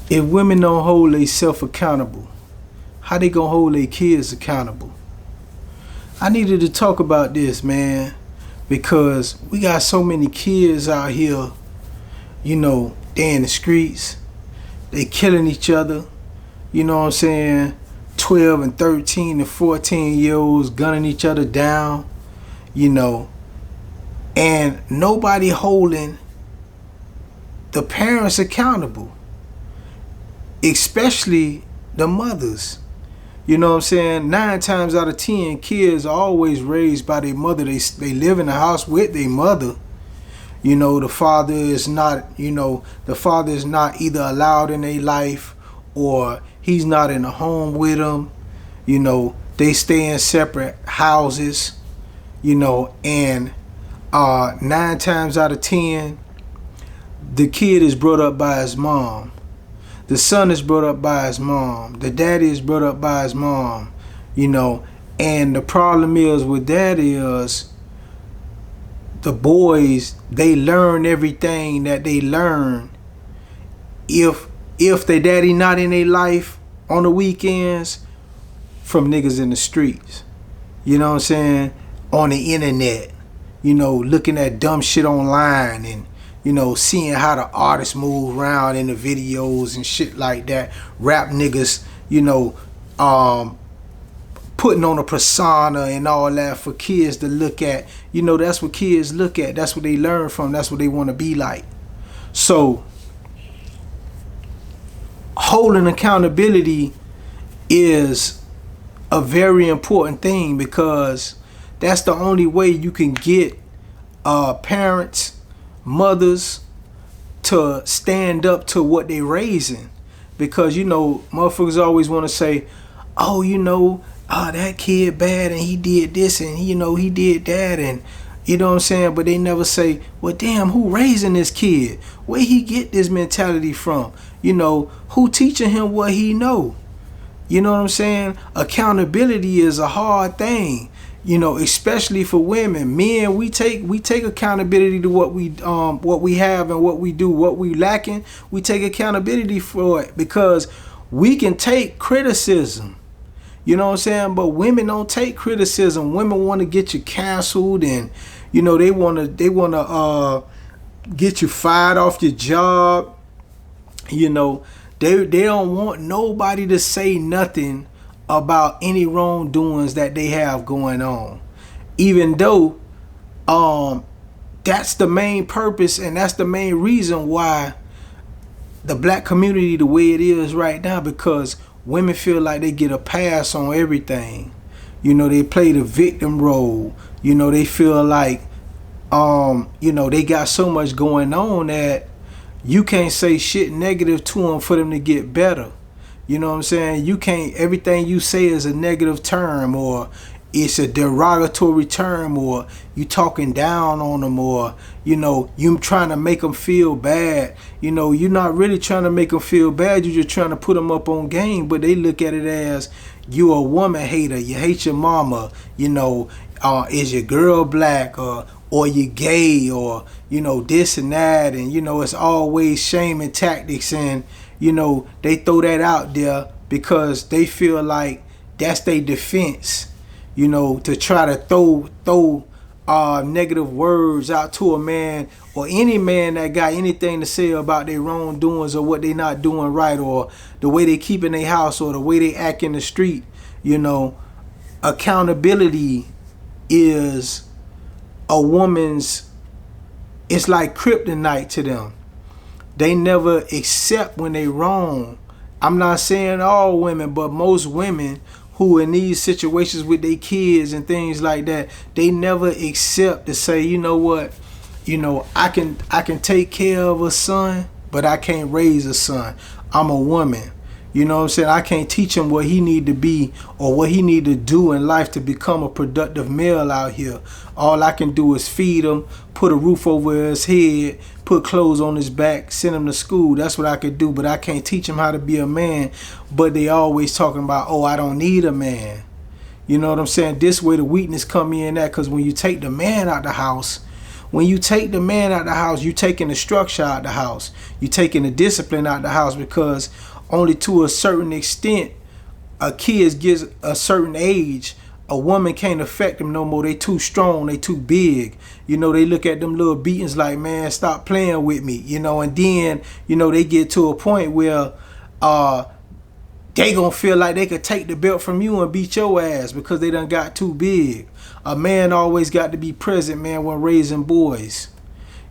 If women don't hold themselves accountable, how they gonna hold their kids accountable? I needed to talk about this, man, because we got so many kids out here, they in the streets, they killing each other, you know what I'm saying? 12 and 13 and 14-year-olds gunning each other down, and nobody holding the parents accountable, especially the mothers. You know what I'm saying? 9 times out of 10, kids are always raised by their mother. They live in the house with their mother. The father is not, the father is not either allowed in their life or he's not in the home with them. They stay in separate houses, and 9 times out of 10, the kid is brought up by his mom. The son is brought up by his mom. The daddy is brought up by his mom. And the problem is with that is the boys, they learn everything that they learn if their daddy not in their life on the weekends from niggas in the streets. You know what I'm saying? On the internet. Looking at dumb shit online and seeing how the artists move around in the videos and shit like that. Rap niggas, putting on a persona and all that for kids to look at. That's what kids look at. That's what they learn from. That's what they want to be like. So, holding accountability is a very important thing because that's the only way you can get parents, mothers to stand up to what they raising. Because motherfuckers always want to say, oh, that kid bad and he did this and he did that, and you know what I'm saying, but they never say, well, damn, who raising this kid? Where he get this mentality from? Who teaching him what he know? You know what I'm saying? Accountability is a hard thing, especially for women. Men, we take accountability to what we have and what we do, what we lacking. We take accountability for it because we can take criticism. You know what I'm saying? But women don't take criticism. Women want to get you canceled, and they want to get you fired off your job. They don't want nobody to say nothing about any wrongdoings that they have going on, even though that's the main purpose and that's the main reason why the black community the way it is right now, because women feel like they get a pass on everything. They play the victim role. They feel like they got so much going on that you can't say shit negative to them for them to get better. You know what I'm saying? You can't, everything you say is a negative term, or it's a derogatory term, or you talking down on them, or you trying to make them feel bad. You're not really trying to make them feel bad. You're just trying to put them up on game, but they look at it as you a woman hater. You hate your mama. Is your girl black, or you gay, or this and that, and it's always shaming tactics, and they throw that out there because they feel like that's their defense. To try to throw negative words out to a man or any man that got anything to say about their wrongdoings or what they not doing right, or the way they keep in their house, or the way they act in the street. Accountability is a woman's, it's like kryptonite to them. They never accept when they wrong. I'm not saying all women, but most women who in these situations with their kids and things like that, they never accept to say, you know what, I can take care of a son, but I can't raise a son. I'm a woman. You know what I'm saying? I can't teach him what he need to be or what he need to do in life to become a productive male out here. All I can do is feed him, put a roof over his head, put clothes on his back, send him to school. That's what I could do, but I can't teach him how to be a man. But they always talking about, oh, I don't need a man. You know what I'm saying? This way the weakness come in that, because when you take the man out the house, when you take the man out the house, you taking the structure out the house. You taking the discipline out the house, because only to a certain extent, a kid gets a certain age, a woman can't affect them no more. They too strong, they too big. You know, they look at them little beatings like, man, stop playing with me. You know, and then, you know, they get to a point where they gonna feel like they could take the belt from you and beat your ass because they done got too big. A man always got to be present, man, when raising boys.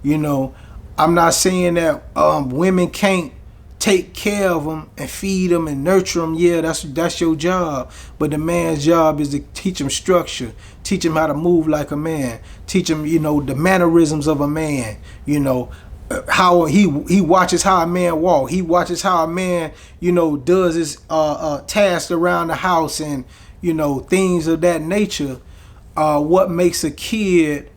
You know, I'm not saying that women can't take care of them and feed them and nurture them. Yeah, that's your job. But the man's job is to teach them structure, teach them how to move like a man, teach them, you know, the mannerisms of a man. You know, how he watches how a man walk. He watches how a man, you know, does his tasks around the house, and, you know, things of that nature. What makes a kid,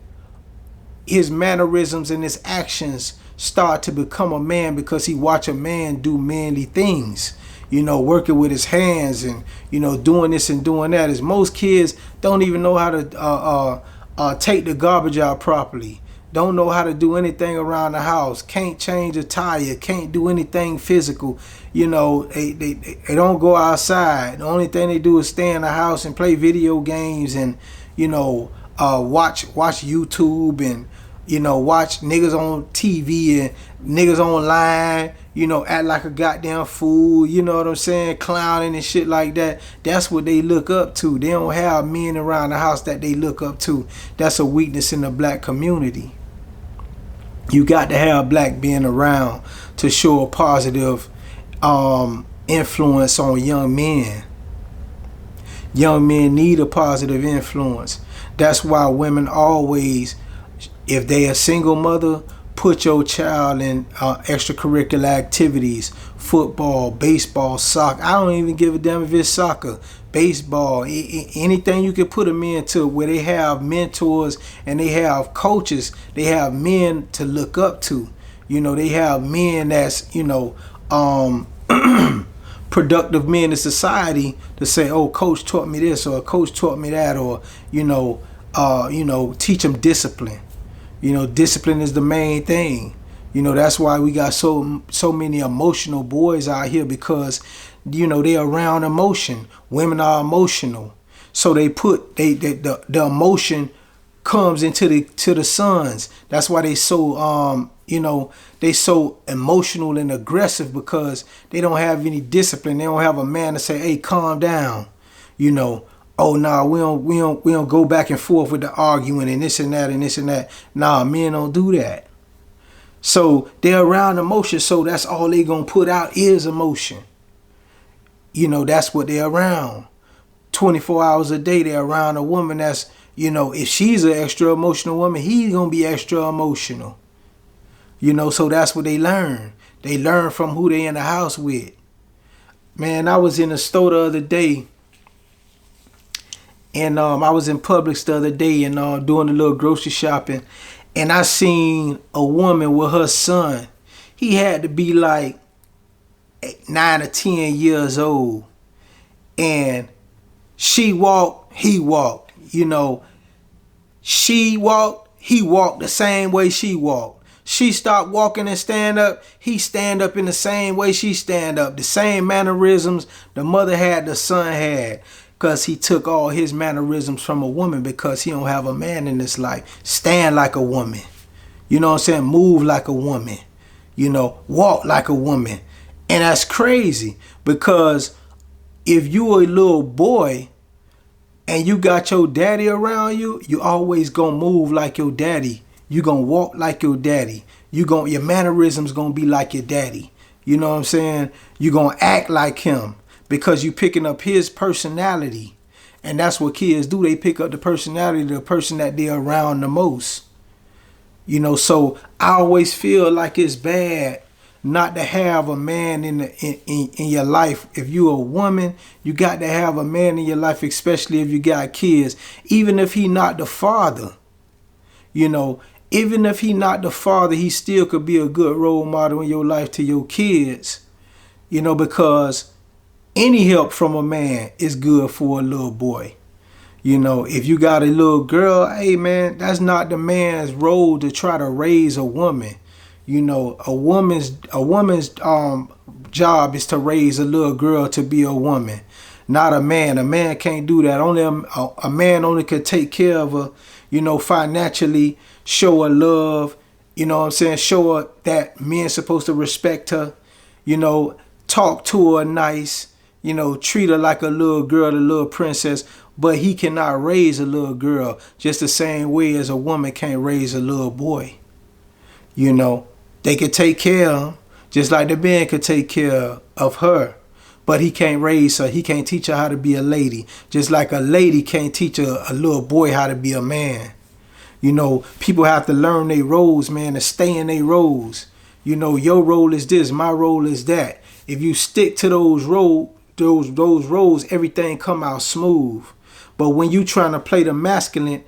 his mannerisms and his actions start to become a man, because he watch a man do manly things, you know, working with his hands and, you know, doing this and doing that. As most kids don't even know how to take the garbage out properly, don't know how to do anything around the house, can't change a tire, can't do anything physical. You know, they don't go outside. The only thing they do is stay in the house and play video games and, you know, watch YouTube and, you know, watch niggas on TV and niggas online, you know, act like a goddamn fool, you know what I'm saying, clowning and shit like that. That's what they look up to. They don't have men around the house that they look up to. That's a weakness in the black community. You got to have black being around to show a positive influence on young men. Young men need a positive influence. That's why women always, if they a single mother, put your child in extracurricular activities, football, baseball, soccer. I don't even give a damn if it's soccer, baseball, anything you can put them into, where they have mentors and they have coaches. They have men to look up to. You know, they have men that's, you know, productive men in society to say, oh, coach taught me this, or coach taught me that, or, you know, teach them discipline. You know, discipline is the main thing. You know, that's why we got so many emotional boys out here, because, you know, they're around emotion. Women are emotional, so they put the emotion comes into the sons. That's why they so you know, they so emotional and aggressive, because they don't have any discipline. They don't have a man to say, hey, calm down. You know, oh nah, we don't go back and forth with the arguing and this and that and this and that. Nah, men don't do that. So they're around emotion, so that's all they gonna put out is emotion. You know, that's what they're around. 24 hours a day they're around a woman that's, you know, if she's an extra emotional woman, he's gonna be extra emotional. You know, so that's what they learn. They learn from who they in the house with. Man, I was in the store the other day, and I was in Publix the other day and doing a little grocery shopping, and I seen a woman with her son. He had to be like 9 or 10 years old, and she walked, he walked. You know, she walked, he walked the same way she walked. She stopped walking and stand up, he stand up in the same way she stand up. The same mannerisms the mother had, the son had. Because he took all his mannerisms from a woman, because he don't have a man in his life. Stand like a woman. You know what I'm saying? Move like a woman. You know, walk like a woman. And that's crazy, because if you a little boy and you got your daddy around you, you always gonna move like your daddy. You gonna walk like your daddy. Your mannerisms gonna be like your daddy. You know what I'm saying? You gonna act like him, because you picking up his personality. And that's what kids do. They pick up the personality of the person that they're around the most. You know, so I always feel like it's bad not to have a man in your life. If you're a woman, you got to have a man in your life, especially if you got kids. Even if he not the father, you know, even if he not the father, he still could be a good role model in your life to your kids. You know, because any help from a man is good for a little boy. You know, if you got a little girl, hey man, that's not the man's role to try to raise a woman. You know, a woman's job is to raise a little girl to be a woman, not a man. A man can't do that. Only a man only could take care of her, you know, financially, show her love, you know what I'm saying? Show her that men's supposed to respect her, you know, talk to her nice, you know, treat her like a little girl, a little princess. But he cannot raise a little girl just the same way as a woman can't raise a little boy. You know, they could take care of him just like the man could take care of her. But he can't raise her. He can't teach her how to be a lady. Just like a lady can't teach a little boy how to be a man. You know, people have to learn their roles, man, and stay in their roles. You know, your role is this, my role is that. If you stick to those roles, everything come out smooth. But when you trying to play the masculine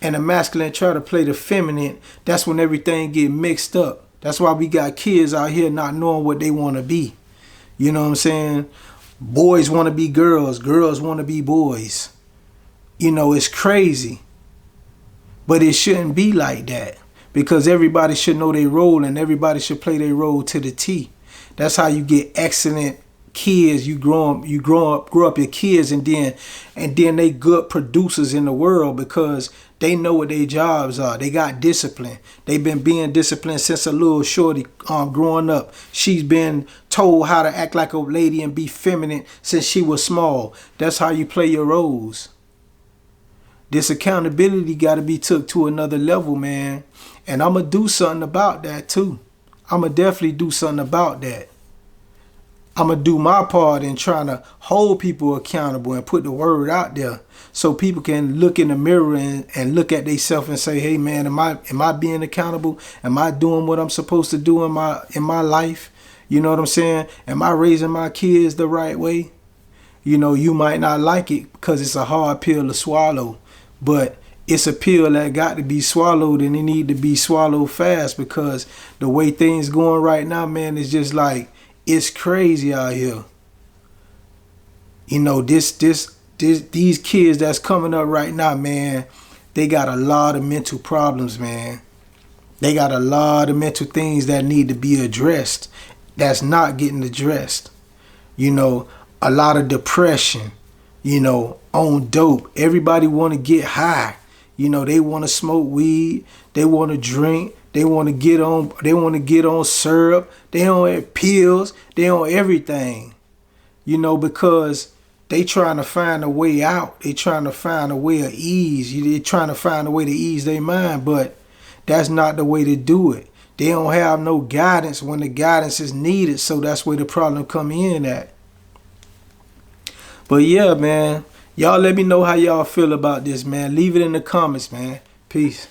and the masculine try to play the feminine, that's when everything get mixed up. That's why we got kids out here not knowing what they want to be. You know what I'm saying? Boys want to be girls. Girls want to be boys. You know, it's crazy. But it shouldn't be like that. Because everybody should know their role and everybody should play their role to the T. That's how you get excellent kids. You grow up your kids, and then they good producers in the world because they know what their jobs are. They got discipline. They've been being disciplined since a little shorty growing up. She's been told how to act like a lady and be feminine since she was small. That's how you play your roles. This accountability got to be took to another level, man. And I'm going to do something about that too. I'm going to definitely do something about that. I'm going to do my part in trying to hold people accountable and put the word out there so people can look in the mirror and look at themselves and say, hey man, am I being accountable? Am I doing what I'm supposed to do in my life? You know what I'm saying? Am I raising my kids the right way? You know, you might not like it because it's a hard pill to swallow, but it's a pill that got to be swallowed, and it need to be swallowed fast because the way things going right now, man, is just like, it's crazy out here. You know, these kids that's coming up right now, man, they got a lot of mental problems, man. They got a lot of mental things that need to be addressed that's not getting addressed. You know, a lot of depression, you know, on dope. Everybody want to get high. You know, they want to smoke weed, they want to drink, they want to get on syrup, they on pills, they on everything. You know, because they trying to find a way out. They trying to find a way of ease. They trying to find a way to ease their mind, but that's not the way to do it. They don't have no guidance when the guidance is needed, so that's where the problem come in at. But yeah, man, y'all let me know how y'all feel about this, man. Leave it in the comments, man. Peace.